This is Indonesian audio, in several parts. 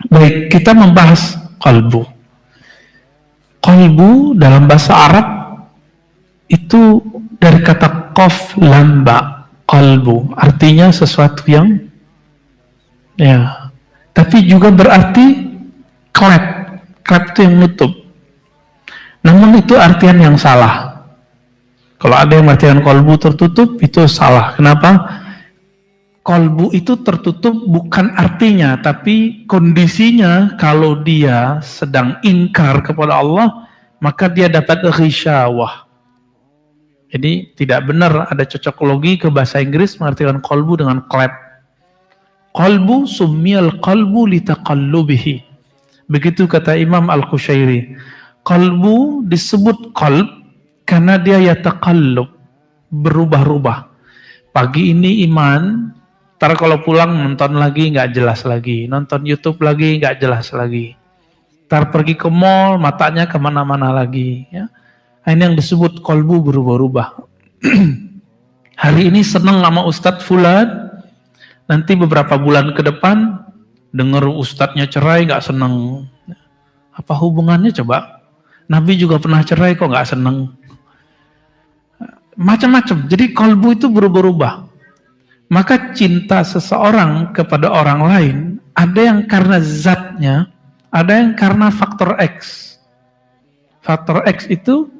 Baik, kita membahas qalbu. Qalbu dalam bahasa Arab itu dari kata qaf lam ba, qalbu, artinya sesuatu yang tapi juga berarti klep. Klep itu yang nutup. Namun itu artian yang salah. Kalau ada yang artian qalbu tertutup, itu salah. Kenapa? Qalbu itu tertutup bukan artinya, tapi kondisinya kalau dia sedang ingkar kepada Allah, maka dia dapat ghisyawah. Jadi tidak benar ada cocokologi ke bahasa Inggris mengartikan qalbu dengan klep. Qalbu summiyal qalbu litaqallubihi. Begitu kata Imam Al-Qushairi. Qalbu disebut qalb karena dia yataqallub, berubah-ubah. Pagi ini iman, ntar kalau pulang nonton lagi nggak jelas lagi, nonton YouTube lagi nggak jelas lagi, ntar pergi ke mall matanya kemana-mana lagi, ya. Ini yang disebut qalbu berubah-ubah. Hari ini seneng sama Ustadz Fulan, nanti beberapa bulan ke depan denger Ustadznya cerai nggak seneng. Apa hubungannya coba? Nabi juga pernah cerai kok nggak seneng. Macam-macam. Jadi qalbu itu berubah-ubah. Maka cinta seseorang kepada orang lain ada yang karena zatnya, ada yang karena faktor X. Faktor X itu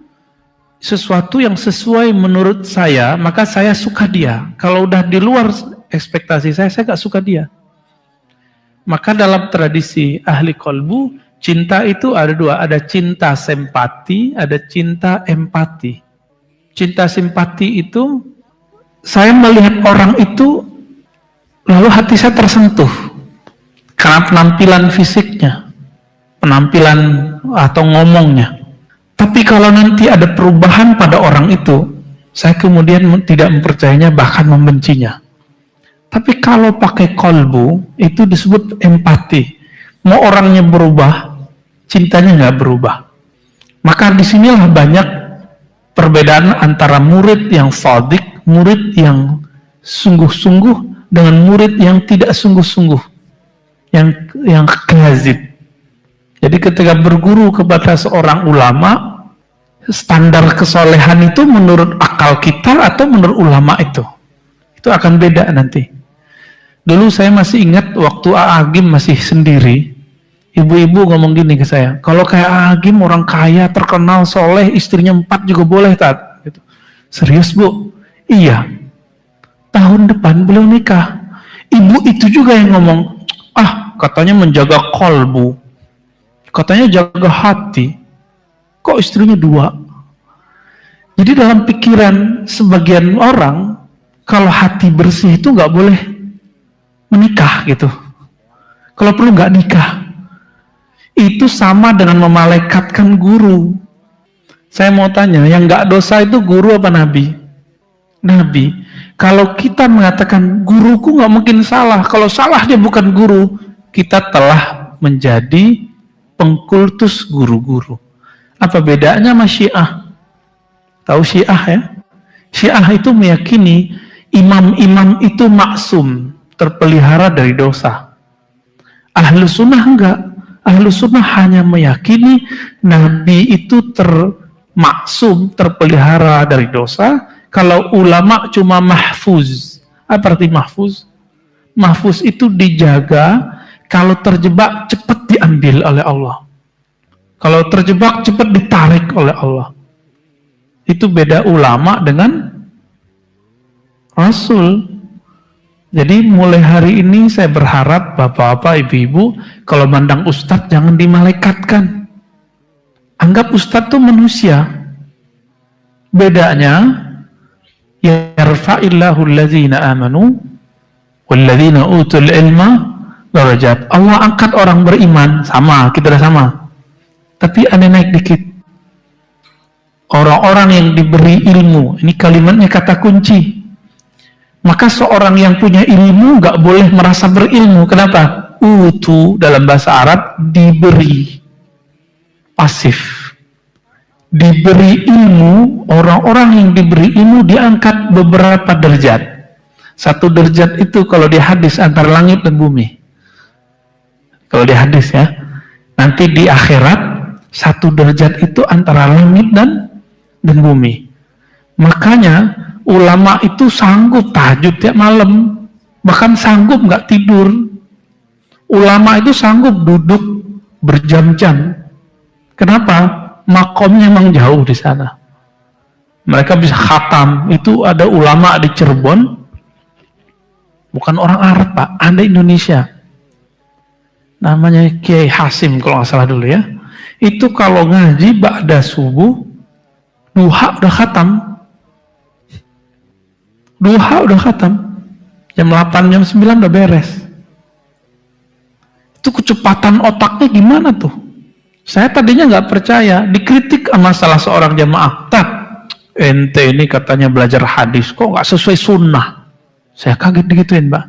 sesuatu yang sesuai menurut saya, maka saya suka dia. Kalau udah di luar ekspektasi saya gak suka dia. Maka dalam tradisi ahli qalbu, cinta itu ada dua, ada cinta simpati, ada cinta empati. Cinta simpati itu saya melihat orang itu, lalu hati saya tersentuh karena penampilan fisiknya, penampilan atau ngomongnya. Tapi kalau nanti ada perubahan pada orang itu, saya kemudian tidak mempercayainya, bahkan membencinya. Tapi kalau pakai qalbu, itu disebut empati. Mau orangnya berubah, cintanya nggak berubah. Maka disinilah banyak perbedaan antara murid yang shadiq, murid yang sungguh-sungguh dengan murid yang tidak sungguh-sungguh, yang kazib. Jadi ketika berguru kepada seorang ulama, standar kesolehan itu menurut akal kita atau menurut ulama itu akan beda nanti. Dulu saya masih ingat waktu Agim masih sendiri, ibu-ibu ngomong gini ke saya, kalau kayak Agim orang kaya, terkenal, soleh, istrinya 4 juga boleh, Tat. Gitu. Serius Bu? Iya, tahun depan beliau nikah. Ibu itu juga yang ngomong, katanya menjaga qalbu, katanya jaga hati, kok istrinya 2? Jadi dalam pikiran sebagian orang, kalau hati bersih itu nggak boleh menikah gitu. Kalau perlu nggak nikah. Itu sama dengan memalaikatkan guru. Saya mau tanya, yang nggak dosa itu guru apa nabi? Nabi. Kalau kita mengatakan guruku nggak mungkin salah, kalau salah dia bukan guru, kita telah menjadi pengkultus guru-guru. Apa bedanya sama Syiah? Tahu Syiah ya? Syiah itu meyakini imam-imam itu maksum, terpelihara dari dosa. Ahlus sunnah enggak. Ahlus sunnah hanya meyakini Nabi itu termaksum, terpelihara dari dosa. Kalau ulama cuma mahfuz. Apa arti mahfuz? Mahfuz itu dijaga, kalau terjebak cepat diambil oleh Allah. Kalau terjebak cepat ditarik oleh Allah. Itu beda ulama dengan Rasul. Jadi mulai hari ini saya berharap bapak-bapak, ibu-ibu, kalau mandang ustadz jangan dimalaikatkan. Anggap ustadz itu manusia. Bedanya, yarfa'illahu allazina amanu Walladzina utul ilma darajat. Allah angkat orang beriman, sama, kita dah sama. Tapi ada naik dikit. Orang-orang yang diberi ilmu, ini kalimatnya kata kunci. Maka seorang yang punya ilmu gak boleh merasa berilmu. Kenapa? Utu dalam bahasa Arab diberi, pasif. Diberi ilmu, orang-orang yang diberi ilmu diangkat beberapa derajat. Satu derajat itu kalau di hadis antara langit dan bumi. Kalau di hadis ya. Nanti di akhirat satu derajat itu antara langit dan bumi. Makanya ulama itu sanggup tahajud tiap malam. Bahkan sanggup nggak tidur. Ulama itu sanggup duduk berjam-jam. Kenapa? Makomnya memang jauh di sana. Mereka bisa khatam. Itu ada ulama di Cirebon. Bukan orang Arab, Pak, ada Indonesia. Namanya Kiai Hasim kalau nggak salah dulu ya. Itu kalau ngaji ba'da subuh, duha udah khatam. Duha udah khatam. Jam 8, jam 9 udah beres. Itu kecepatan otaknya gimana tuh? Saya tadinya nggak percaya, dikritik sama salah seorang jamaah. Ente ini katanya belajar hadis, kok nggak sesuai sunnah? Saya kaget digituin, Mbak.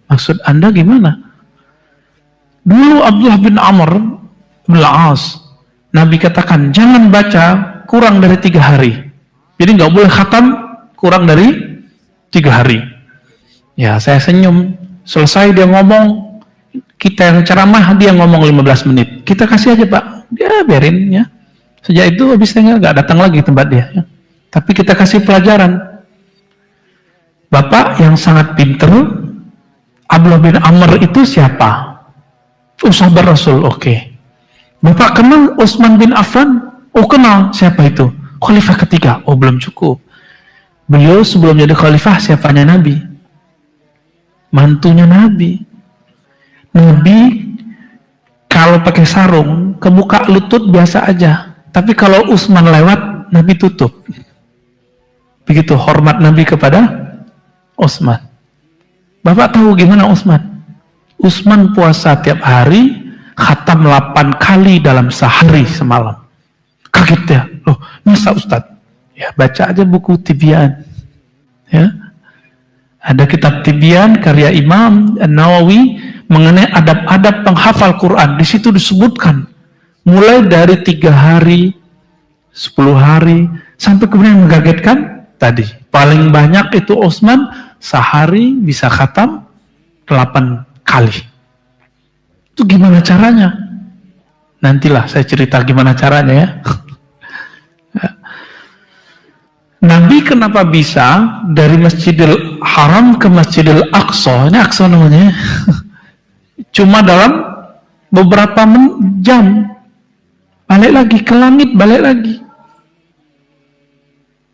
Maksud Anda gimana? Dulu Abdullah bin Amr bin Al-As, Nabi katakan, jangan baca kurang dari 3 hari. Jadi nggak boleh khatam kurang dari 3 hari. Ya, saya senyum. Selesai dia ngomong, kita yang ceramah, dia ngomong 15 menit. Kita kasih aja, Pak. Dia biarin ya. Sejak itu habis nggak datang lagi tempat dia. Ya. Tapi kita kasih pelajaran. Bapak yang sangat pinter, Abdullah bin Amr itu siapa? Sahabat Rasul, oke. Bapak kenal Utsman bin Affan? Oh kenal, siapa itu? Khalifah ketiga, oh belum cukup. Beliau sebelum jadi khalifah siapanya Nabi? Mantunya Nabi. Nabi kalau pakai sarung, ke muka lutut biasa aja. Tapi kalau Utsman lewat, Nabi tutup. Begitu hormat Nabi kepada Utsman. Bapak tahu gimana Utsman? Utsman puasa tiap hari, khatam 8 kali dalam sehari semalam. Kaget ya, loh masa Ustadz? Ya baca aja buku Tibyan. Ya, ada kitab Tibyan karya Imam An-Nawawi mengenai adab-adab penghafal Quran. Di situ disebutkan mulai dari 3 hari, 10 hari, sampai kemudian mengagetkan tadi. Paling banyak itu Utsman sehari bisa khatam 8 kali. Itu gimana caranya? Nantilah saya cerita gimana caranya ya. Nabi kenapa bisa dari Masjidil Haram ke Masjidil Aqsa? Ini Aqsa namanya. Cuma dalam beberapa jam. Balik lagi ke langit, balik lagi.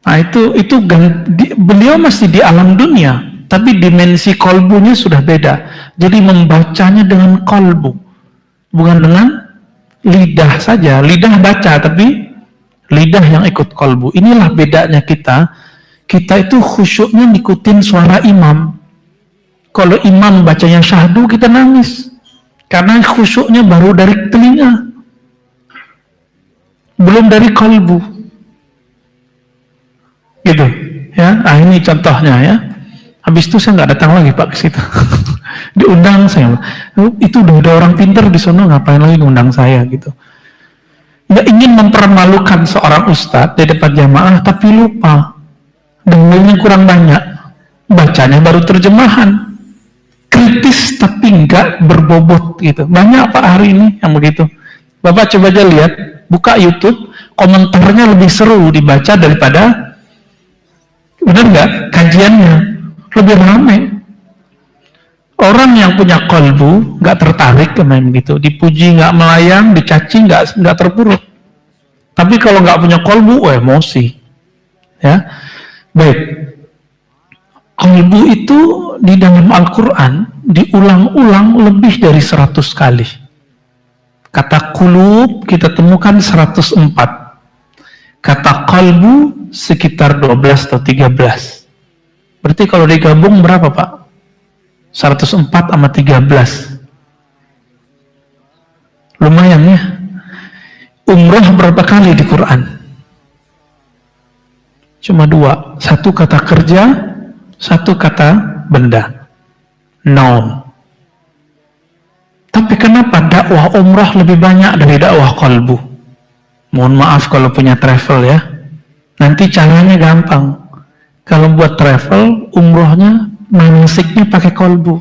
Nah itu beliau masih di alam dunia, tapi dimensi kolbunya sudah beda. Jadi membacanya dengan kolbu, bukan dengan lidah saja. Lidah baca, tapi lidah yang ikut kolbu. Inilah bedanya kita. Kita itu khusyuknya ngikutin suara imam. Kalau imam bacanya syahdu, kita nangis. Karena khusyuknya baru dari telinga. Belum dari kolbu. Gitu ya. Nah ini contohnya ya. Habis itu saya nggak datang lagi Pak ke situ. Diundang saya, itu udah ada orang pinter di sana, ngapain lagi ngundang saya gitu. Nggak ingin mempermalukan seorang ustadz di depan jamaah, tapi lupa dalilnya kurang banyak, bacanya baru terjemahan, kritis tapi nggak berbobot gitu. Banyak Pak hari ini yang begitu. Bapak coba aja lihat, buka YouTube, komentarnya lebih seru dibaca daripada, benar nggak, kajiannya lebih ramai. Orang yang punya kolbu nggak tertarik kemarin begitu, dipuji nggak melayang, dicaci nggak terpuruk. Tapi kalau nggak punya kolbu, emosi. Ya, baik. Kolbu itu di dalam Al-Quran diulang-ulang lebih dari 100 kali. Kata kulub kita temukan 104. Kata kolbu sekitar 12 atau 13. Berarti kalau digabung berapa Pak? 104 sama 13. Lumayan ya. Umroh berapa kali di Quran? Cuma 2. Satu kata kerja, satu kata benda. Noun. Tapi kenapa dakwah umroh lebih banyak dari dakwah qalbu? Mohon maaf kalau punya travel ya. Nanti caranya gampang. Kalau buat travel, umrohnya, manasiknya pakai qalbu.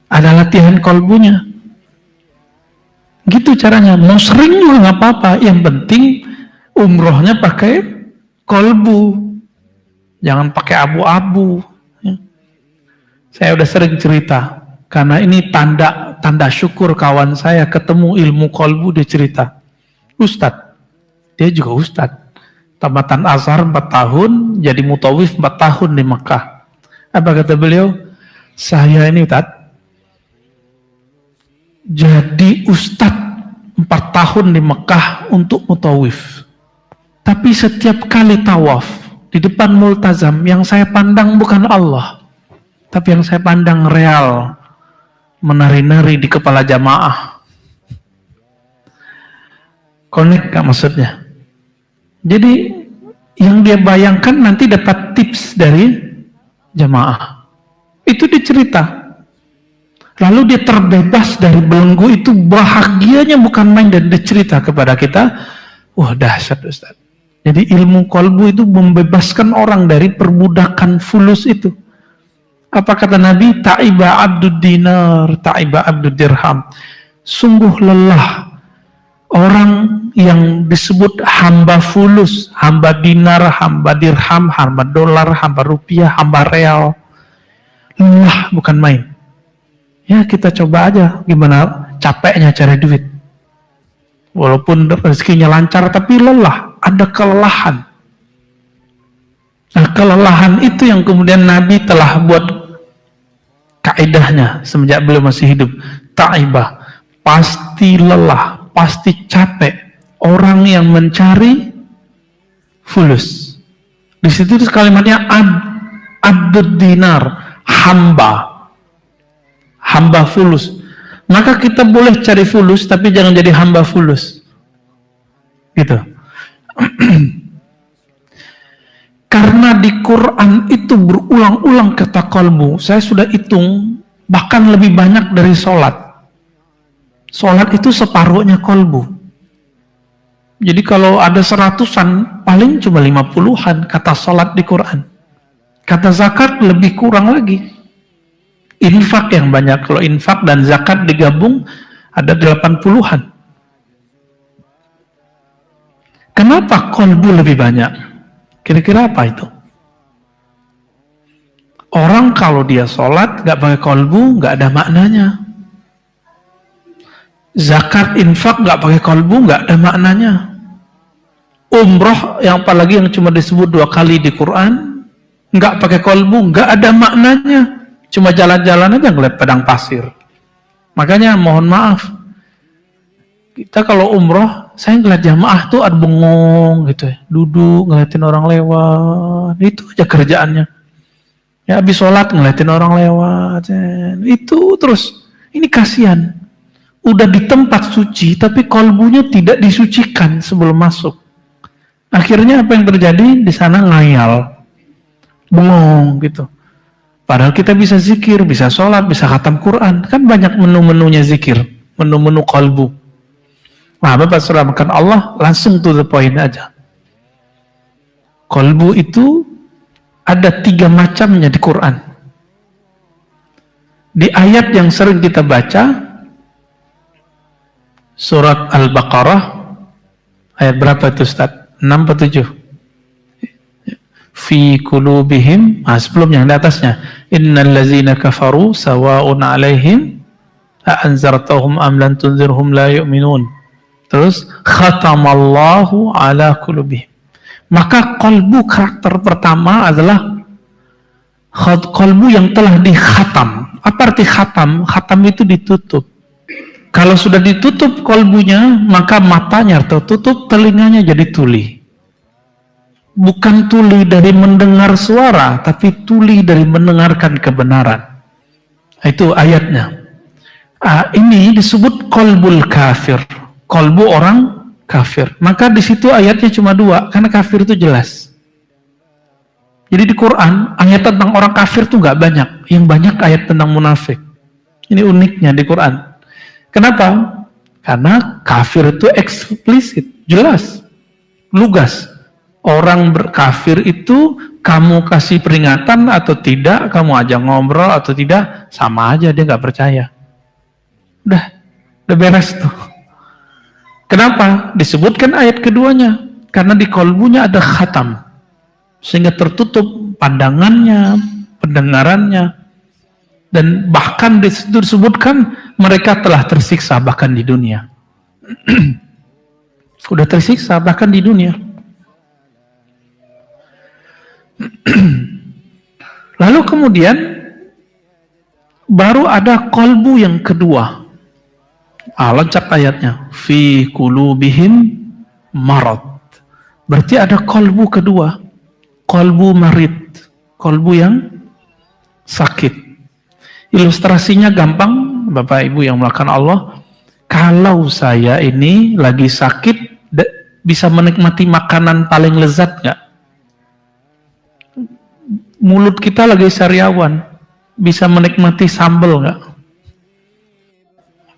Ada latihan qalbunya. Gitu caranya. Mau sering juga nggak apa-apa. Yang penting umrohnya pakai qalbu. Jangan pakai abu-abu. Ya. Saya udah sering cerita. Karena ini tanda syukur kawan saya ketemu ilmu qalbu, dia cerita. Ustadz. Dia juga ustadz. Tamatan Azhar 4 tahun, jadi mutawif 4 tahun di Mekah. Apa kata beliau? Saya ini Ustadz, jadi ustadz 4 tahun di Mekah untuk mutawif. Tapi setiap kali tawaf di depan multazam, yang saya pandang bukan Allah, tapi yang saya pandang real, menari-nari di kepala jamaah. Connect gak maksudnya? Jadi yang dia bayangkan nanti dapat tips dari jamaah. Itu dicerita. Lalu dia terbebas dari belenggu itu, bahagianya bukan main, dan dia cerita kepada kita. Wah, dahsyat Ustaz. Jadi ilmu qalbu itu membebaskan orang dari perbudakan fulus itu. Apa kata Nabi? Ta'iba abdud dinar, ta'iba abdud dirham. Sungguh lelah orang yang disebut hamba fulus, hamba dinar, hamba dirham, hamba dolar, hamba rupiah, hamba real. Lelah bukan main. Ya kita coba aja gimana capeknya cari duit. Walaupun rezekinya lancar tapi lelah, ada kelelahan. Nah kelelahan itu yang kemudian Nabi telah buat kaidahnya semenjak beliau masih hidup. Ta'ibah, pasti lelah, pasti capek. Orang yang mencari fulus. Di situ kalimatnya abdud dinar, hamba fulus. Maka kita boleh cari fulus, tapi jangan jadi hamba fulus. Gitu. Karena di Quran itu berulang-ulang kata qalbu. Saya sudah hitung, bahkan lebih banyak dari sholat. Sholat itu separuhnya qalbu. Jadi kalau ada 100-an, paling cuma 50-an kata sholat di Quran. Kata zakat lebih kurang lagi. Infak yang banyak. Kalau infak dan zakat digabung, ada 80-an. Kenapa qalbu lebih banyak? Kira-kira apa itu? Orang kalau dia sholat, gak pakai qalbu, gak ada maknanya. Zakat, infak gak pakai qalbu, gak ada maknanya. Umroh, yang apalagi yang cuma disebut 2 kali di Quran, gak pakai qalbu, gak ada maknanya. Cuma jalan-jalan aja ngeliat padang pasir. Makanya mohon maaf, kita kalau umroh, saya ngeliat jamaah tuh ada bengong gitu ya, duduk ngeliatin orang lewat, itu aja kerjaannya. Ya habis sholat ngeliatin orang lewat, itu terus. Ini kasihan. Udah di tempat suci, tapi qalbunya tidak disucikan sebelum masuk. Akhirnya apa yang terjadi? Di sana ngayal, bengong gitu. Padahal kita bisa zikir, bisa sholat, bisa khatam Quran. Kan banyak menu-menunya zikir, menu-menu qalbu. Nah, Bapak Saudara makan Allah, langsung to the point aja. Qalbu itu ada 3 macamnya di Quran. Di ayat yang sering kita baca, surat Al-Baqarah, ayat berapa itu Ustaz? 6 atau 7? Fi qulubihim, sebelumnya di atasnya, innal ladzina kafaru sawa'un 'alaihim a anzartahum am lam tunzirhum la yu'minun. Terus khatamallahu ala qulubihim. Maka qalbu karakter pertama adalah qalbu yang telah dikhatam. Apa arti khatam? Khatam itu ditutup. Kalau sudah ditutup qalbunya, maka matanya tertutup, telinganya jadi tuli. Bukan tuli dari mendengar suara, tapi tuli dari mendengarkan kebenaran. Itu ayatnya. Ini disebut kolbul kafir, kolbu orang kafir. Maka di situ ayatnya cuma 2, karena kafir itu jelas. Jadi di Quran ayat tentang orang kafir tuh nggak banyak, yang banyak ayat tentang munafik. Ini uniknya di Quran. Kenapa? Karena kafir itu eksplisit, jelas, lugas. Orang berkafir itu kamu kasih peringatan atau tidak, kamu ajak ngobrol atau tidak, sama aja dia nggak percaya. Udah beres tuh. Kenapa? Disebutkan ayat keduanya, karena di kolbunya ada khatam, sehingga tertutup pandangannya, pendengarannya, dan bahkan disebutkan mereka telah tersiksa bahkan di dunia. Udah tersiksa bahkan di dunia. Lalu kemudian baru ada kolbu yang kedua. Loncat ayatnya, fi qulubihim marad. Berarti ada kolbu kedua, kolbu marid, kolbu yang sakit. Ilustrasinya gampang, Bapak Ibu yang melakukan Allah. Kalau saya ini lagi sakit, bisa menikmati makanan paling lezat nggak? Mulut kita lagi sariawan, bisa menikmati sambal nggak?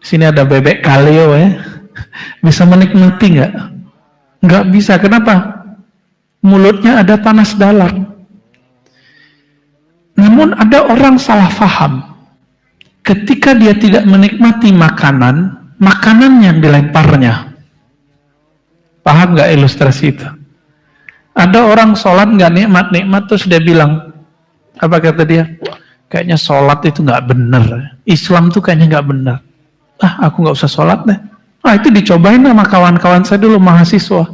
Sini ada bebek kaleo ya, bisa menikmati nggak? Nggak bisa. Kenapa? Mulutnya ada panas dalam. Namun ada orang salah faham. Ketika dia tidak menikmati makanan, makanan yang dilemparnya. Paham nggak ilustrasi itu? Ada orang sholat nggak nikmat-nikmat, terus dia bilang, apa kata dia? Kayaknya sholat itu nggak benar. Islam tuh kayaknya nggak benar. Aku nggak usah sholat deh. Itu dicobain sama kawan-kawan saya dulu, mahasiswa.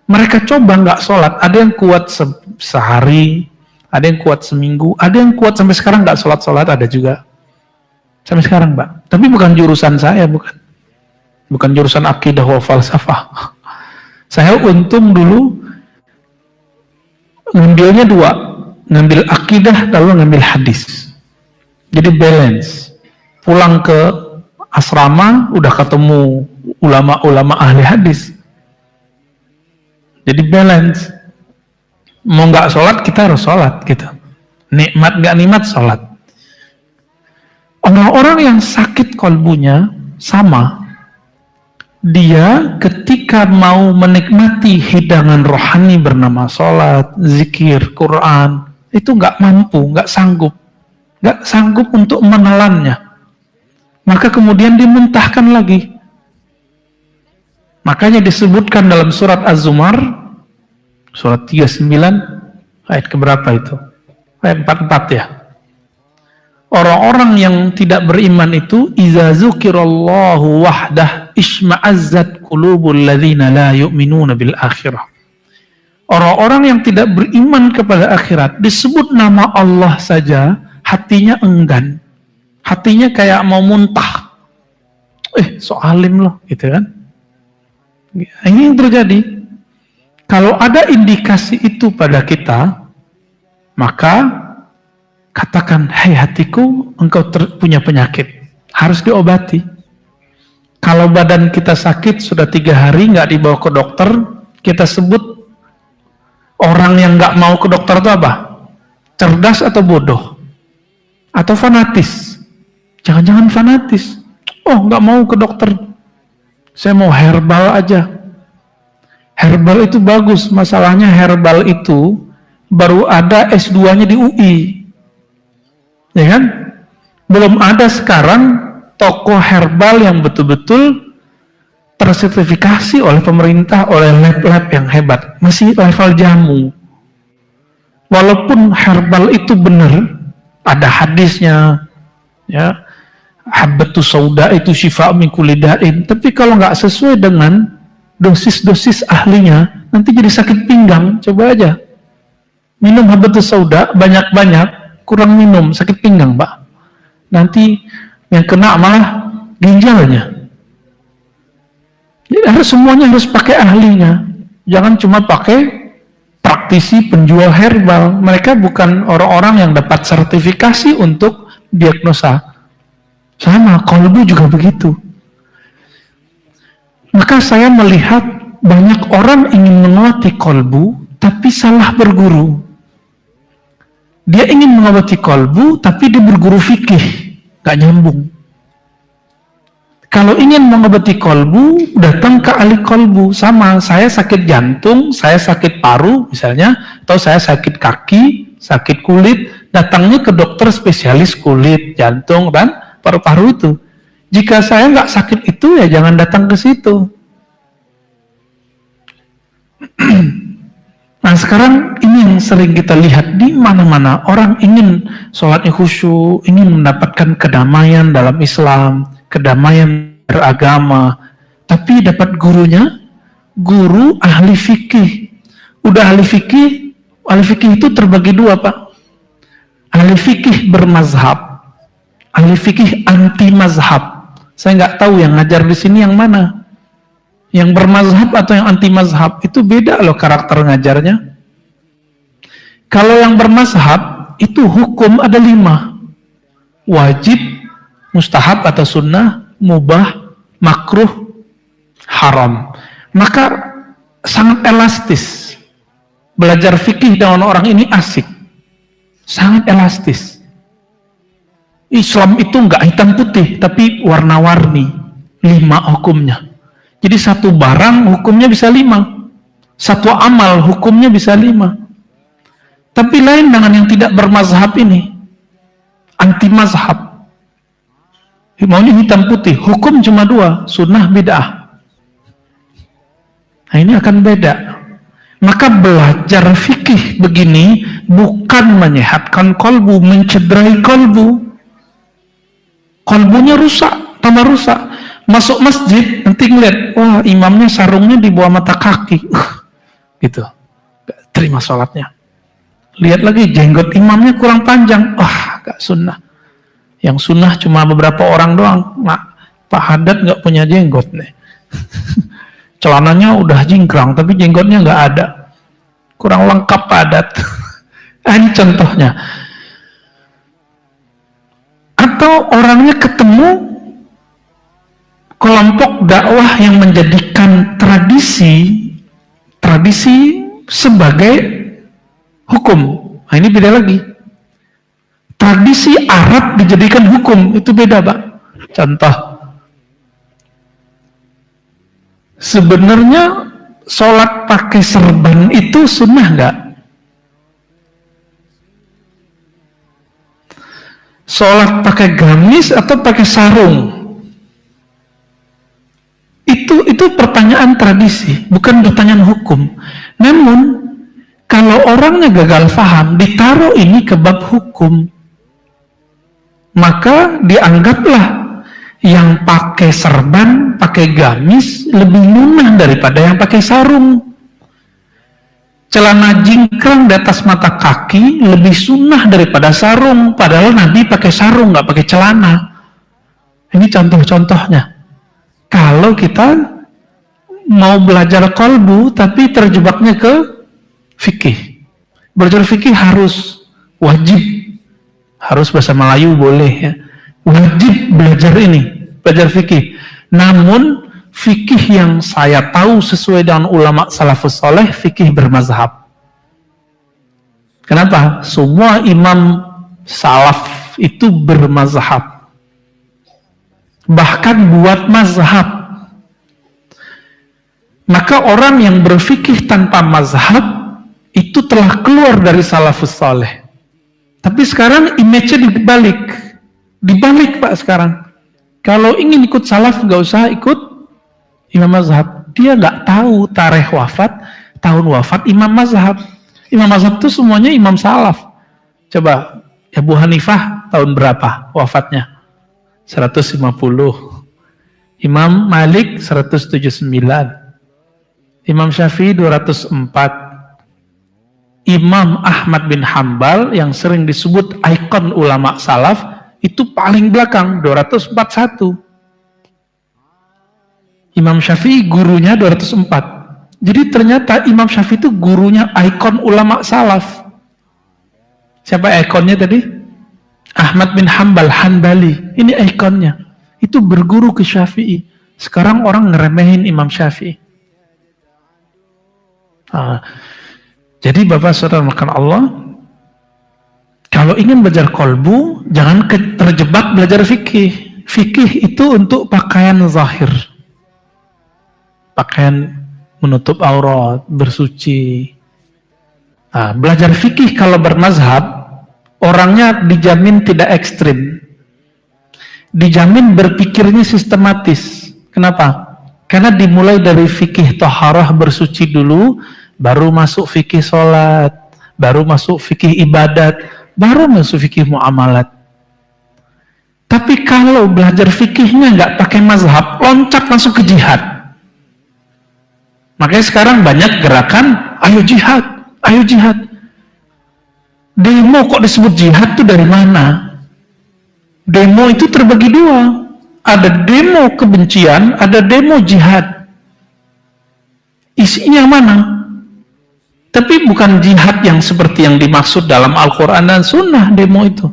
Mereka coba nggak sholat. Ada yang kuat sehari, ada yang kuat seminggu, ada yang kuat sampai sekarang nggak sholat-sholat, ada juga. Sampai sekarang, Pak. Tapi bukan jurusan saya, bukan jurusan akidah wal falsafah. Saya untung dulu ngambilnya 2, ngambil akidah lalu ngambil hadis. Jadi balance. Pulang ke asrama udah ketemu ulama-ulama ahli hadis. Jadi balance. Mau nggak sholat kita harus sholat gitu. Nikmat nggak nikmat sholat. Orang-orang yang sakit kolbunya sama. Dia ketika mau menikmati hidangan rohani bernama sholat, zikir, Quran, itu nggak mampu, nggak sanggup untuk menelannya. Maka kemudian dimuntahkan lagi. Makanya disebutkan dalam surat Az-Zumar, surat 39, ayat keberapa itu? Ayat 44 ya. Orang-orang yang tidak beriman itu, iza zukirallahu wahdah isma'azzat qulubul ladzina la yu'minuna bil akhirah. Orang-orang yang tidak beriman kepada akhirat, disebut nama Allah saja, hatinya enggan. Hatinya kayak mau muntah. So alim loh, gitu kan? Ini yang terjadi. Kalau ada indikasi itu pada kita, maka katakan, hai hatiku, engkau punya penyakit, harus diobati. Kalau badan kita sakit sudah 3 hari nggak dibawa ke dokter, kita sebut orang yang nggak mau ke dokter itu apa? Cerdas atau bodoh? Atau fanatis? Jangan-jangan fanatis. Nggak mau ke dokter, saya mau herbal aja. Herbal itu bagus, masalahnya herbal itu baru ada S2-nya di UI. Ya kan? Belum ada sekarang toko herbal yang betul-betul tersertifikasi oleh pemerintah, oleh lab-lab yang hebat. Masih level jamu. Walaupun herbal itu benar, ada hadisnya, ya, habbatus sauda itu syifa' min kulli da'in. Tapi kalau nggak sesuai dengan dosis-dosis ahlinya, nanti jadi sakit pinggang. Coba aja minum habbatus sauda banyak-banyak, kurang minum, sakit pinggang, Pak. Nanti yang kena malah ginjalnya. Jadi semuanya harus pakai ahlinya. Jangan cuma pakai praktisi penjual herbal. Mereka bukan orang-orang yang dapat sertifikasi untuk diagnosa. Sama, kolbu juga begitu. Maka saya melihat banyak orang ingin menguati kolbu, tapi salah berguru. Dia ingin mengobati kolbu, tapi dia berguru fikih, gak nyambung. Kalau ingin mengobati kolbu, datang ke ahli kolbu. Sama, saya sakit jantung, saya sakit paru misalnya, atau saya sakit kaki, sakit kulit, datangnya ke dokter spesialis kulit, jantung, dan paru-paru itu. Jika saya nggak sakit itu, ya jangan datang ke situ. Nah sekarang ini yang sering kita lihat di mana-mana. Orang ingin sholatnya khusyuk, ingin mendapatkan kedamaian dalam Islam, kedamaian beragama, tapi dapat gurunya, guru ahli fikih. Udah ahli fikih itu terbagi dua, Pak. Ahli fikih bermazhab, ahli fikih anti mazhab. Saya nggak tahu yang ngajar di sini yang mana. Yang bermazhab atau yang anti mazhab itu beda loh karakter ngajarnya. Kalau yang bermazhab itu hukum ada 5. Wajib, mustahab atau sunnah, mubah, makruh, haram. Maka sangat elastis. Belajar fikih dengan orang ini asik. Sangat elastis. Islam itu nggak hitam putih, tapi warna-warni. 5 hukumnya. Jadi satu barang hukumnya bisa 5. Satu amal hukumnya bisa 5. Tapi lain dengan yang tidak bermazhab ini. Anti mazhab. Maunya hitam putih. Hukum cuma 2. Sunnah bid'ah. Nah ini akan beda. Maka belajar fikih begini bukan menyehatkan kolbu, mencederai kolbu. Kolbunya rusak, tambah rusak. Masuk masjid, nanti ngeliat, wah imamnya sarungnya di bawah mata kaki. Gitu. Gak terima sholatnya. Lihat lagi, jenggot imamnya kurang panjang. Wah, gak sunnah. Yang sunnah cuma beberapa orang doang. Nah, Pak Haddad gak punya jenggot nih. Celananya udah jingkrang, tapi jenggotnya gak ada. Kurang lengkap Pak Haddad. Ini contohnya. Atau orangnya ketemu kelompok dakwah yang menjadikan tradisi sebagai hukum. Nah ini beda lagi. Tradisi Arab dijadikan hukum, itu beda Pak. Contoh. Sebenarnya sholat pakai serban itu sunnah nggak? Sholat pakai gamis atau pakai sarung? Itu pertanyaan tradisi, bukan pertanyaan hukum. Namun, kalau orangnya gagal paham, ditaruh ini ke bab hukum, maka dianggaplah yang pakai serban, pakai gamis lebih lunak daripada yang pakai sarung. Celana jingkrang di atas mata kaki lebih sunnah daripada sarung, padahal Nabi pakai sarung, nggak pakai celana. Ini contoh-contohnya. Kalau kita mau belajar kolbu, tapi terjebaknya ke fikih. Belajar fikih harus wajib, harus bahasa Melayu boleh ya. Wajib belajar ini, belajar fikih. Namun fikih yang saya tahu sesuai dengan ulama salafus saleh, fikih bermazhab. Kenapa? Semua imam salaf itu bermazhab. Bahkan buat mazhab. Maka orang yang berfikih tanpa mazhab itu telah keluar dari salafus saleh. Tapi sekarang image-nya dibalik Pak sekarang. Kalau ingin ikut salaf nggak usah ikut imam mazhab. Dia nggak tahu tarikh wafat, tahun wafat imam mazhab. Imam mazhab itu semuanya imam salaf. Coba Abu Hanifah tahun berapa wafatnya? 150. Imam Malik 179. Imam Syafi'i 204. Imam Ahmad bin Hambal yang sering disebut ikon ulama salaf itu paling belakang 241. Imam Syafi'i gurunya 204. Jadi ternyata Imam Syafi'i itu gurunya ikon ulama salaf. Siapa ikonnya tadi? Ahmad bin Hanbali, ini ikonnya. Itu berguru ke Syafi'i. Sekarang orang ngeremehin Imam Syafi'i. Jadi Bapak Saudara makan Allah, kalau ingin belajar kolbu, jangan terjebak belajar fikih. Fikih itu untuk pakaian zahir. Pakaian menutup aurat, bersuci. Belajar fikih kalau bermazhab, orangnya dijamin tidak ekstrim. Dijamin berpikirnya sistematis. Kenapa? Karena dimulai dari fikih toharah bersuci dulu, baru masuk fikih sholat, baru masuk fikih ibadat, baru masuk fikih muamalat. Tapi kalau belajar fikihnya nggak pakai mazhab, loncat langsung ke jihad. Makanya sekarang banyak gerakan, ayo jihad, ayo jihad. Demo kok disebut jihad tuh dari mana? Demo itu terbagi dua. Ada demo kebencian, ada demo jihad. Isinya mana? Tapi bukan jihad yang seperti yang dimaksud dalam Al-Quran dan Sunnah demo itu.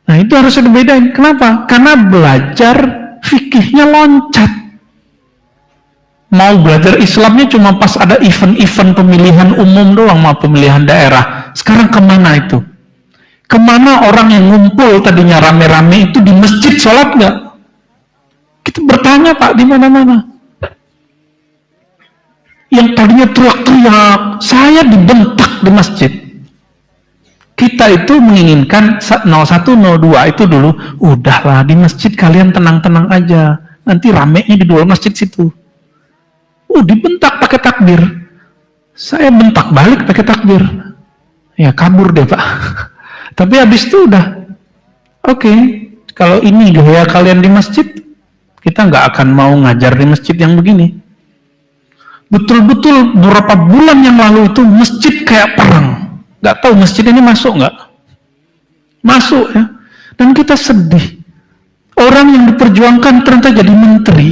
Nah itu harus dibedain. Kenapa? Karena belajar fikihnya loncat. Mau belajar Islamnya cuma pas ada event-event pemilihan umum doang, mau pemilihan daerah. Sekarang kemana itu? Kemana orang yang ngumpul tadinya rame-rame itu di masjid sholat nggak? Kita bertanya Pak di mana-mana. Yang tadinya teriak-teriak, saya dibentak di masjid. Kita itu menginginkan 0102 itu dulu, udahlah di masjid kalian tenang-tenang aja, nanti ramenya di dua masjid situ. Dibentak pakai takbir. Saya bentak balik pakai takbir. Ya kabur deh Pak. Tapi habis itu udah, oke, kalau ini gaya kalian di masjid, kita nggak akan mau ngajar di masjid yang begini. Betul-betul beberapa bulan yang lalu itu masjid kayak perang. Nggak tahu masjid ini masuk nggak? Masuk ya. Dan kita sedih. Orang yang diperjuangkan ternyata jadi menteri.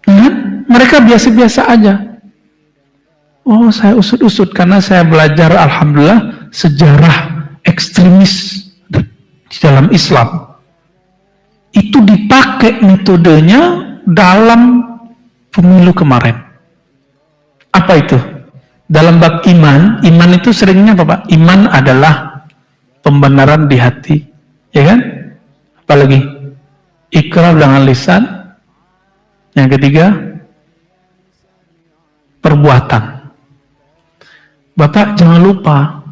Ya, mereka biasa-biasa aja. Oh, saya usut-usut karena saya belajar, alhamdulillah, sejarah ekstremis di dalam Islam. Itu dipakai metodenya dalam pemilu kemarin. Apa itu? Dalam bab iman, iman itu seringnya apa Pak? Iman adalah pembenaran di hati, ya kan? Apalagi? Iqrar dengan lisan. Yang ketiga, perbuatan. Bapak jangan lupa,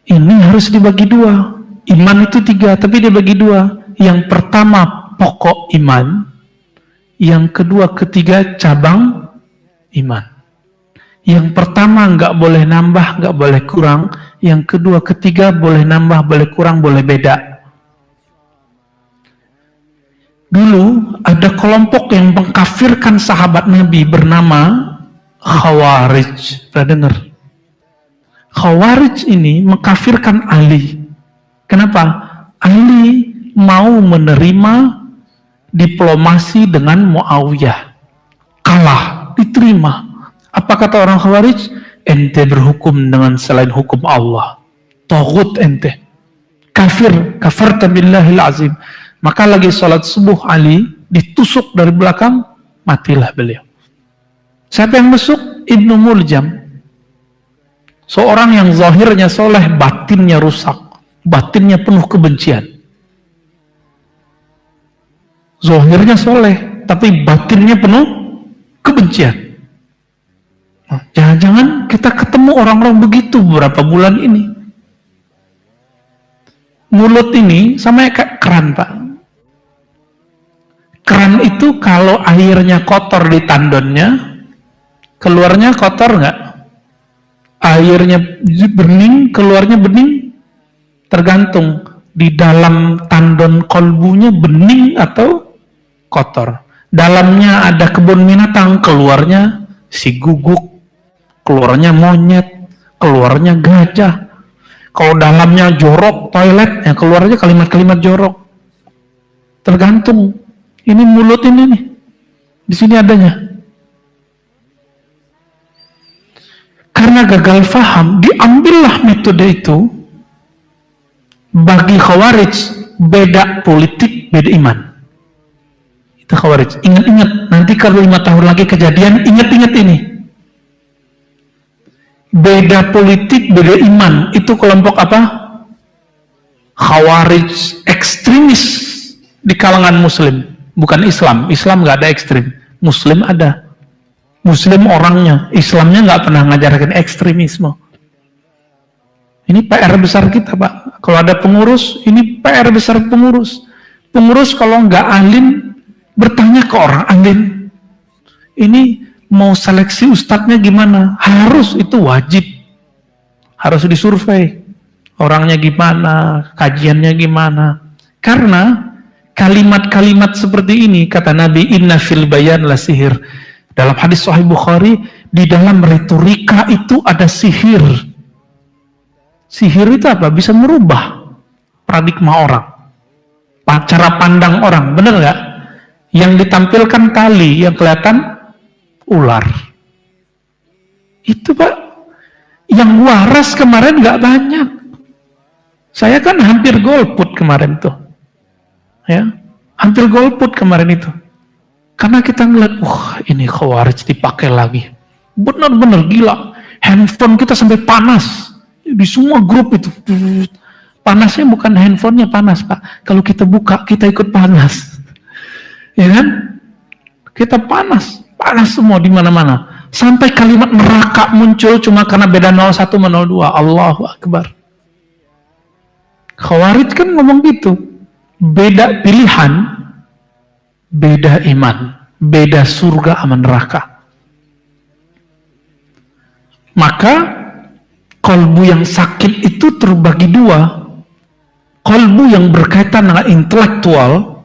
ini harus dibagi dua. Iman itu 3, tapi dibagi 2. Yang pertama pokok iman, yang kedua, ketiga cabang iman. Yang pertama nggak boleh nambah, nggak boleh kurang. Yang kedua, ketiga boleh nambah, boleh kurang, boleh beda. Dulu ada kelompok yang mengkafirkan sahabat Nabi bernama Khawarij. Pernah dengar? Khawarij ini mengkafirkan Ali. Kenapa? Ali mau menerima diplomasi dengan Muawiyah. Kalah, diterima. Apa kata orang Khawarij? Ente berhukum dengan selain hukum Allah. Taghut ente. Kafirta billahil azim. Maka lagi sholat subuh Ali ditusuk dari belakang, matilah beliau. Siapa yang masuk? Ibnu Muljam. Seorang yang zahirnya soleh, batinnya rusak. Batinnya penuh kebencian. Zahirnya soleh, tapi batinnya penuh kebencian. Nah, jangan-jangan kita ketemu orang-orang begitu beberapa bulan ini. Mulut ini sama kayak keran Pak. Keran itu kalau airnya kotor di tandonnya, keluarnya kotor nggak? Airnya bening, keluarnya bening? Tergantung di dalam tandon kolbunya bening atau kotor. Dalamnya ada kebun binatang, keluarnya si guguk, keluarnya monyet, keluarnya gajah. Kalau dalamnya jorok toilet, ya keluarnya kalimat-kalimat jorok. Tergantung. Ini mulut ini nih. Di sini adanya. Karena gagal faham, diambillah metode itu Bagi Khawarij, beda politik, beda iman. Itu Khawarij. Ingat-ingat, nanti kalau 5 tahun lagi kejadian, ingat-ingat ini. Beda politik, beda iman. Itu kelompok apa? Khawarij ekstremis di kalangan Muslim. Bukan Islam. Islam nggak ada ekstrim. Muslim ada. Muslim orangnya. Islamnya nggak pernah ngajarkan ekstremisme. Ini PR besar kita, Pak. Kalau ada pengurus, ini PR besar pengurus. Pengurus kalau nggak alim, bertanya ke orang alim. Ini mau seleksi ustadznya gimana? Harus, itu wajib. Harus disurvei. Orangnya gimana, kajiannya gimana. Karena kalimat-kalimat seperti ini, kata Nabi, inna fil bayan la sihir. Dalam hadis Sahih Bukhari, di dalam retorika itu ada sihir. Sihir itu apa? Bisa merubah paradigma orang, cara pandang orang, benar nggak? Yang ditampilkan tali, yang kelihatan ular. Itu Pak, yang waras kemarin nggak banyak. Saya kan hampir golput kemarin tuh, ya, hampir golput kemarin itu, karena kita ngeliat, wah ini Khawarij dipakai lagi, benar-benar gila, handphone kita sampai panas. Di semua grup itu panasnya bukan handphonenya panas, Pak. Kalau kita buka, kita ikut panas, ya kan? Kita panas semua di mana-mana. Sampai kalimat neraka muncul cuma karena beda 01 sama 02. Allahu Akbar. Khawarij kan ngomong gitu. Beda pilihan, beda iman, beda surga sama neraka. Maka kalbu yang sakit itu terbagi dua. Kalbu yang berkaitan dengan intelektual,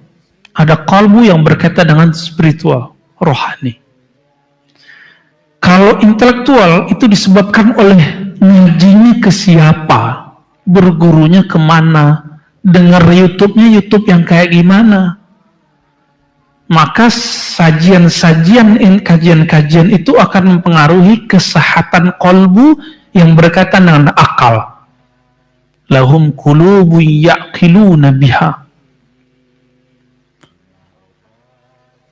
ada kalbu yang berkaitan dengan spiritual, rohani. Kalau intelektual itu disebabkan oleh ngajinya ke siapa, bergurunya kemana, dengar YouTube-nya YouTube yang kayak gimana. Maka kajian-kajian itu akan mempengaruhi kesehatan kalbu yang berkaitan dengan akal. Lahum qulubu ya'qiluna biha.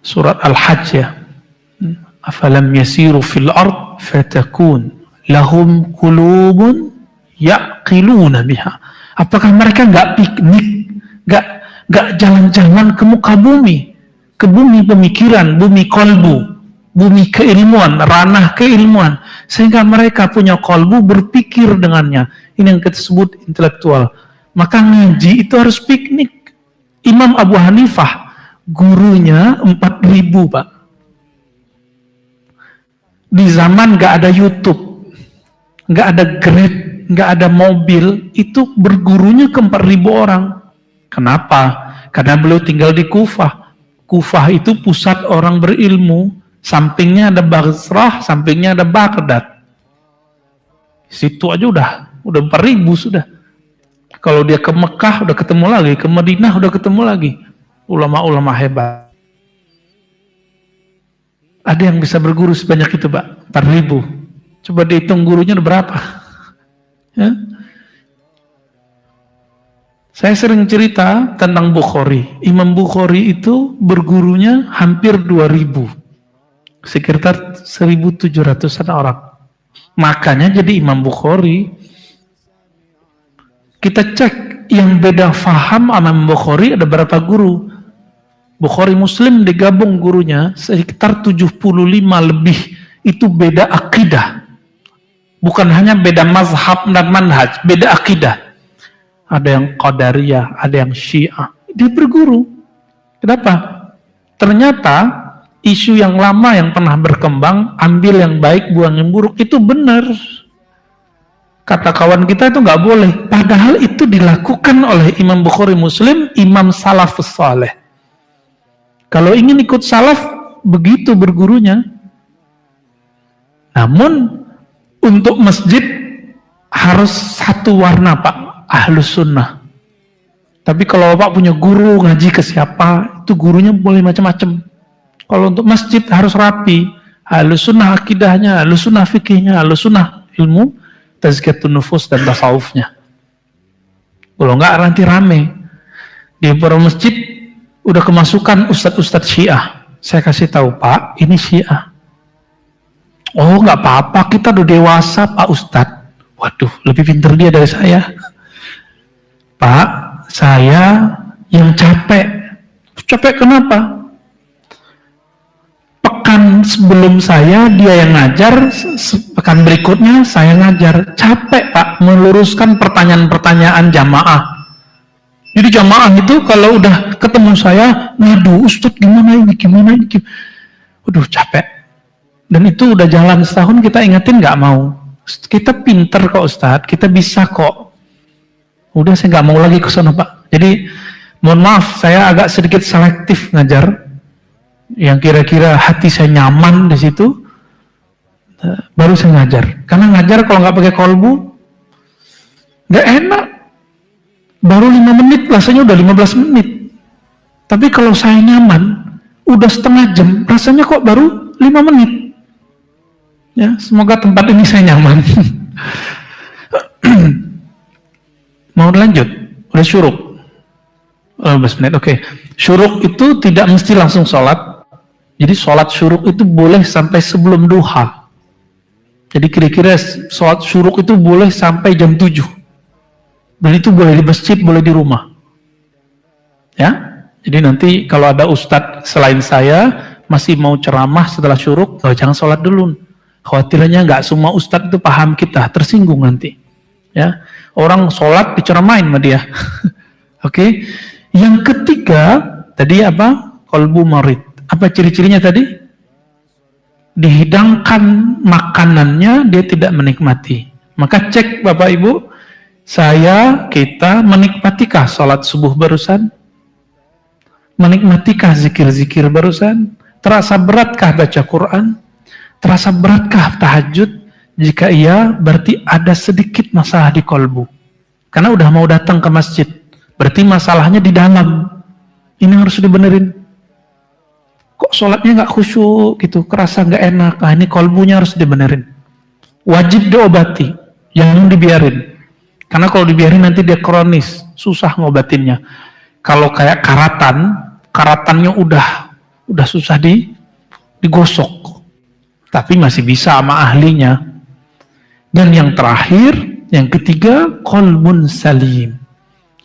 Surat Al-Hajj ya. Afalam yasiru fil ard fatakun lahum qulubun ya'qiluna biha. Apakah mereka enggak piknik, enggak jalan-jalan ke muka bumi, ke bumi pemikiran, bumi kalbu, bumi keilmuan, ranah keilmuan, sehingga mereka punya kalbu berpikir dengannya. Ini yang kita sebut intelektual. Maka ngaji itu harus piknik. Imam Abu Hanifah, gurunya 4.000, Pak. Di zaman gak ada YouTube, gak ada Grab, gak ada mobil, itu bergurunya ke 4.000 orang. Kenapa? Karena beliau tinggal di Kufah. Kufah itu pusat orang berilmu. Sampingnya ada Basrah, sampingnya ada Baghdad. Situ aja udah 4.000 sudah. Kalau dia ke Mekah udah ketemu lagi, ke Madinah udah ketemu lagi. Ulama-ulama hebat. Ada yang bisa berguru sebanyak itu, Pak? 4.000. Coba dihitung gurunya ada berapa? Ya? Saya sering cerita tentang Bukhari. Imam Bukhari itu bergurunya hampir 2.000. Sekitar 1.700-an orang. Makanya jadi Imam Bukhari. Kita cek yang beda faham sama Imam Bukhari ada berapa guru. Bukhari Muslim digabung gurunya sekitar 75 lebih. Itu beda akidah. Bukan hanya beda mazhab dan manhaj, beda akidah. Ada yang Qadariyah, ada yang Syiah. Dia berguru. Kenapa? Ternyata isu yang lama yang pernah berkembang, ambil yang baik, buang yang buruk, itu benar. Kata kawan kita itu nggak boleh. Padahal itu dilakukan oleh Imam Bukhari Muslim, Imam Salafus Saleh. Kalau ingin ikut salaf, begitu bergurunya. Namun, untuk masjid harus satu warna, Pak. Ahlus sunnah. Tapi kalau Bapak punya guru ngaji ke siapa, itu gurunya boleh macam-macam. Kalau untuk masjid harus rapi. Ahlus sunnah akidahnya, ahlus sunnah fikihnya, ahlus sunnah ilmu, tazkiyatun nufus dan tasawufnya. Kalau enggak nanti rame. Di beberapa masjid udah kemasukan ustadz-ustadz Syiah. Saya kasih tahu, Pak, ini Syiah. Oh, nggak apa-apa, kita udah dewasa, Pak Ustadz. Waduh, lebih pintar dia dari saya. Pak, saya yang capek. Capek kenapa? Pekan sebelum saya dia yang ngajar, pekan berikutnya saya ngajar. Capek, Pak, meluruskan pertanyaan-pertanyaan jamaah. Jadi jamaah itu kalau udah ketemu saya, ngadu, Ustadz gimana ini. Waduh, capek. Dan itu udah jalan setahun, kita ingetin nggak mau. Kita pinter kok Ustadz, kita bisa kok. Udah, saya nggak mau lagi ke sana, Pak. Jadi mohon maaf, saya agak sedikit selektif ngajar. Yang kira-kira hati saya nyaman di situ, baru saya ngajar. Karena ngajar kalau nggak pakai kolbu, nggak enak. Baru 5 menit, rasanya udah 15 menit. Tapi kalau saya nyaman, udah setengah jam, rasanya kok baru 5 menit. Ya, semoga tempat ini saya nyaman. Mau lanjut? Udah syuruk? 15 menit, oke. Syuruk itu tidak mesti langsung sholat. Jadi sholat syuruk itu boleh sampai sebelum duha. Jadi kira-kira sholat syuruk itu boleh sampai jam 7. Dan itu boleh di masjid, boleh di rumah. Ya, jadi nanti kalau ada ustadz selain saya masih mau ceramah setelah syuruk, jangan sholat dulu. Khawatirnya nggak semua ustadz itu paham kita, tersinggung nanti. Ya, orang sholat diceramain sama dia. Oke. Yang ketiga tadi apa? Qalbu marid. Apa ciri-cirinya tadi? Dihidangkan makanannya, dia tidak menikmati. Maka cek Bapak Ibu, kita menikmatikah sholat subuh barusan? Menikmatikah zikir-zikir barusan? Terasa beratkah baca Quran? Terasa beratkah tahajud? Jika iya, berarti ada sedikit masalah di kolbu. Karena udah mau datang ke masjid, berarti masalahnya di dalam. Ini harus dibenerin. Kok sholatnya nggak khusyuk gitu, kerasa nggak enak. Nah, ini kolbunya harus dibenerin. Wajib diobati, jangan dibiarin. Karena kalau dibiarin nanti dia kronis, susah ngobatinnya. Kalau kayak karatannya udah susah digosok. Tapi masih bisa sama ahlinya. Dan yang terakhir, yang ketiga, qalbun salim.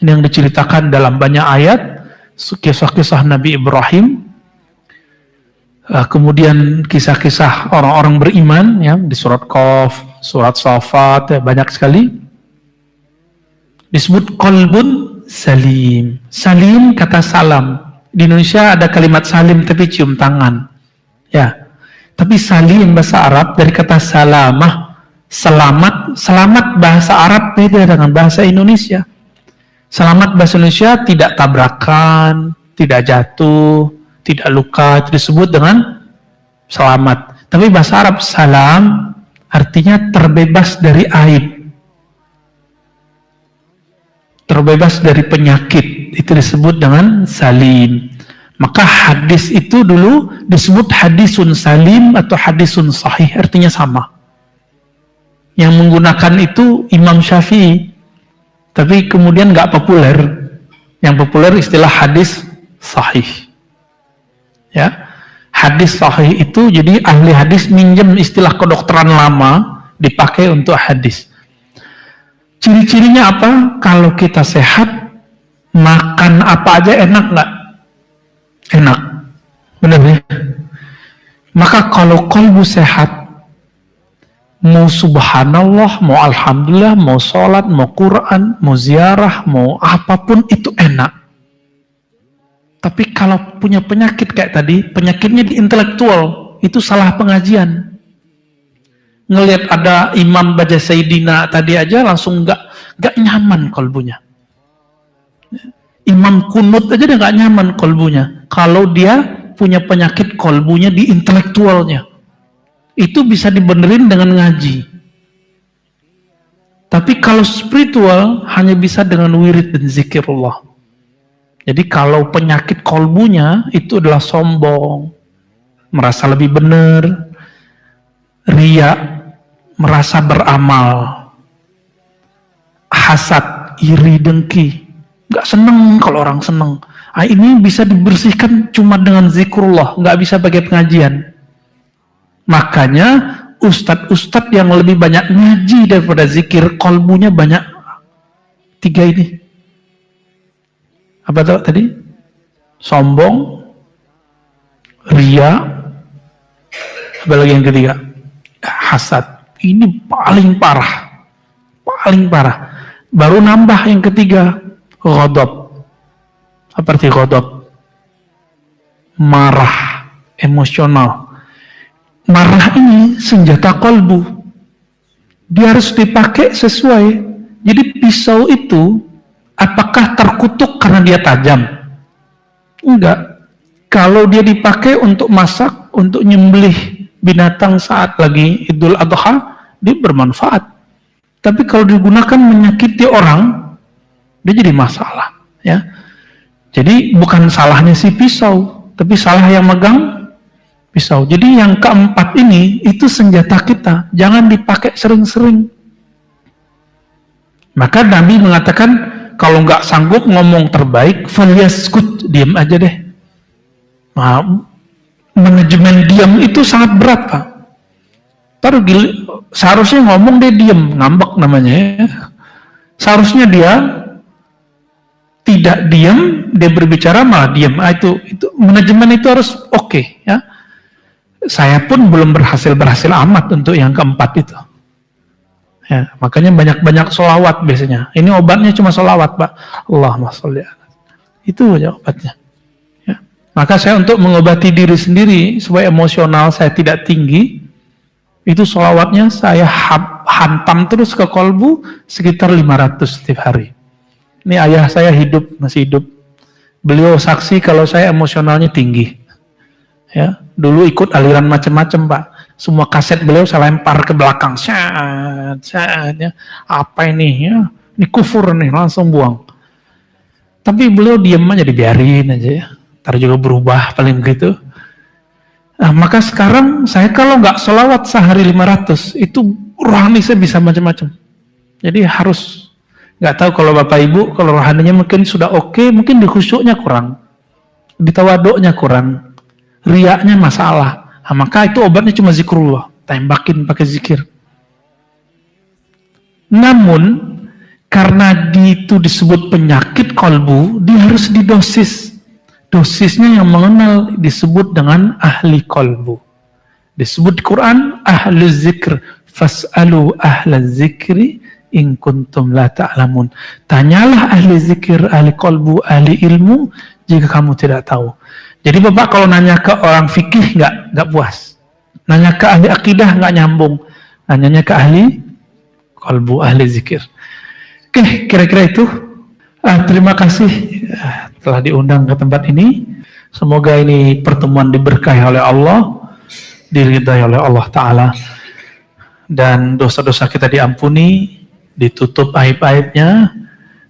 Ini yang diceritakan dalam banyak ayat, kisah-kisah Nabi Ibrahim, kemudian kisah-kisah orang-orang beriman, ya, di surat Qaf, surat Shafat, ya, banyak sekali. Disebut qalbun salim. Salim kata salam. Di Indonesia ada kalimat salim tapi cium tangan. Ya. Tapi salim bahasa Arab dari kata salamah, selamat. Selamat bahasa Arab beda dengan bahasa Indonesia. Selamat bahasa Indonesia tidak tabrakan, tidak jatuh, tidak luka, itu disebut dengan selamat. Tapi bahasa Arab salam artinya terbebas dari aib, terbebas dari penyakit, itu disebut dengan salim. Maka hadis itu dulu disebut hadisun salim atau hadisun sahih, artinya sama. Yang menggunakan itu Imam Syafi'i, tapi kemudian nggak populer. Yang populer istilah hadis sahih. Ya, hadis sahih itu jadi ahli hadis minjem istilah kedokteran lama dipakai untuk hadis. Ciri-cirinya apa? Kalau kita sehat, makan apa aja enak nggak? Enak, benar ya? Maka kalau kolbu sehat, mau subhanallah, mau alhamdulillah, mau sholat, mau Quran, mau ziarah, mau apapun itu enak. Tapi kalau punya penyakit kayak tadi, penyakitnya di intelektual, itu salah pengajian. Ngelihat ada imam baca Sayyidina tadi aja langsung nggak nyaman kolbunya. Imam kunut aja dia nggak nyaman kolbunya. Kalau dia punya penyakit kolbunya di intelektualnya, itu bisa dibenerin dengan ngaji. Tapi kalau spiritual hanya bisa dengan wirid dan zikirullah. Jadi kalau penyakit kolbunya itu adalah sombong, merasa lebih benar, riya, merasa beramal, hasad, iri, dengki. Nggak seneng kalau orang seneng. Ini bisa dibersihkan cuma dengan zikrullah, nggak bisa pakai pengajian. Makanya ustadz-ustadz yang lebih banyak ngaji daripada zikir, kolbunya banyak. 3 ini. Apa tadi? Sombong, ria, apa lagi yang ketiga? Hasad. Ini paling parah. Paling parah. Baru nambah yang ketiga, ghadab. Apa arti ghadab? Marah, emosional. Marah ini senjata kolbu. Dia harus dipakai sesuai. Jadi pisau itu apakah terkutuk karena dia tajam? Enggak. Kalau dia dipakai untuk masak, untuk nyembelih binatang saat lagi Idul Adha, dia bermanfaat. Tapi kalau digunakan menyakiti orang, dia jadi masalah. Ya. Jadi bukan salahnya si pisau, tapi salah yang megang pisau. Jadi yang keempat ini, itu senjata kita. Jangan dipakai sering-sering. Maka Nabi mengatakan, kalau nggak sanggup ngomong terbaik, falyaskut, diam aja deh. Nah, manajemen diam itu sangat berat, Pak. Seharusnya ngomong dia diam, ngambek namanya ya. Seharusnya dia tidak diam, dia berbicara malah diam. Itu manajemen itu harus oke, ya. Saya pun belum berhasil amat untuk yang keempat itu. Ya, makanya banyak-banyak sholawat biasanya. Ini obatnya cuma sholawat, Pak. Allahumma sholli ala. Itu aja obatnya. Ya. Maka saya untuk mengobati diri sendiri supaya emosional saya tidak tinggi, itu sholawatnya saya hantam terus ke kolbu sekitar 500 setiap hari. Ini ayah saya masih hidup. Beliau saksi kalau saya emosionalnya tinggi. Ya, dulu ikut aliran macam-macam, Pak. Semua kaset beliau saya lempar ke belakang. Ya. Apa ini? Ya, ini kufur nih, langsung buang. Tapi beliau diam aja, dibiarin aja ya. Ntar juga berubah paling begitu. Nah, maka sekarang saya kalau nggak sholawat sehari 500, itu rohani saya bisa macam-macam. Jadi harus, nggak tahu kalau Bapak Ibu, kalau rohaninya mungkin sudah oke, mungkin di khusyuknya kurang, di tawaduknya kurang, riaknya masalah. Nah, maka itu obatnya cuma zikrullah, tembakin pakai zikir. Namun karena itu disebut penyakit kolbu, dia harus didosis. Dosisnya yang mengenal disebut dengan ahli kolbu. Disebut di Quran ahli zikr, fas'alu ahla zikri in kuntum la ta'lamun. Tanyalah ahli zikir, ahli kolbu, ahli ilmu jika kamu tidak tahu. Jadi Bapak kalau nanya ke orang fikih nggak puas, nanya ke ahli akidah nggak nyambung, nanyanya ke ahli kolbu, ahli zikir. Oke, kira-kira itu. Terima kasih telah diundang ke tempat ini. Semoga ini pertemuan diberkahi oleh Allah, diridai oleh Allah Ta'ala, dan dosa-dosa kita diampuni, ditutup aib-aibnya,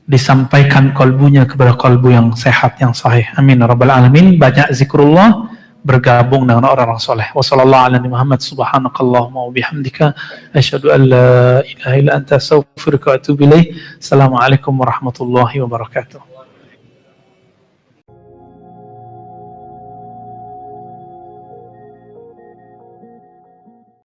disampaikan kolbunya kepada kolbu yang sehat, yang sahih. Amin. Rabbal alamin. Banyak zikrullah, bergabung dengan orang-orang soleh. Wassalamualaikum Muhammad subhanakallahumma wa bihamdika asyhadu an la ilaha illa anta astaghfiruka wa atubu ilaik. Assalamualaikum warahmatullahi wabarakatuh.